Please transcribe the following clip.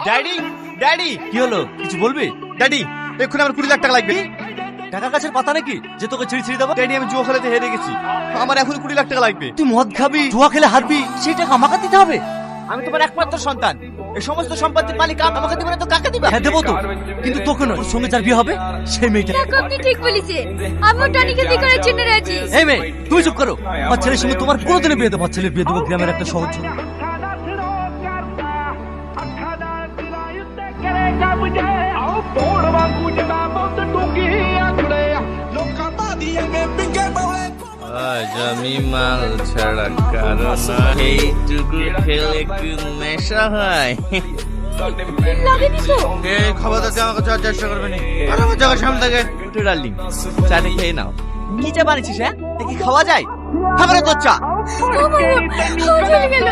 Daddy daddy কি হলো, কিছু বলবি? ড্যাডি এক্ষুনি আমার 20 লাখ টাকা লাগবে। টাকা গাছের পাতা নাকি যে তোকে ছিঁড়ে দেবো? ড্যাডি আমি জুয়া খেলাতে হেরে গেছি, আমার এখন 20 লাখ টাকা লাগবে। তুই মদ খাবি, জুয়া খেলে হারবি, সেই টাকা আমাকে দিতে হবে? আমি তোমার একমাত্র সন্তান, এই সমস্ত সম্পত্তির মালিক আমাকে দিবে না তো কাকে দিবা? হ্যাঁ দেবো তো, কিন্তু তোকে নয়, ওর সঙ্গে যার বিয়ে হবে সেই মেয়েটা। দেখো আপনি ঠিক বলেছেন, আমি টনিকে বিয়ে করার জন্য রাজি। এই মেয়ে, তুমি চুপ করো। আমার ছেলের সঙ্গে তোমার কোনোদিনও বিয়ে দেবো? আমার ছেলের বিয়ে দেবো গ্রামের একটা সহজ ছেলে। আজ আমি মাল ছাড়া কারো না, এইটুকু খেলে কি নেশা হয়? লাগেনি তো? এই খবরদার তুই আমাকে চাওয়ার চেষ্টা করবি না, আর আমার জায়গার সামনে থেকে উঠে ডার্লিং, চাটা খেয়ে নাও। কি চা বানিয়েছিস? হ্যাঁ, তা কি খাওয়া যায়? খাবারে তোর চা। ও বাবা, ও চলে গেল।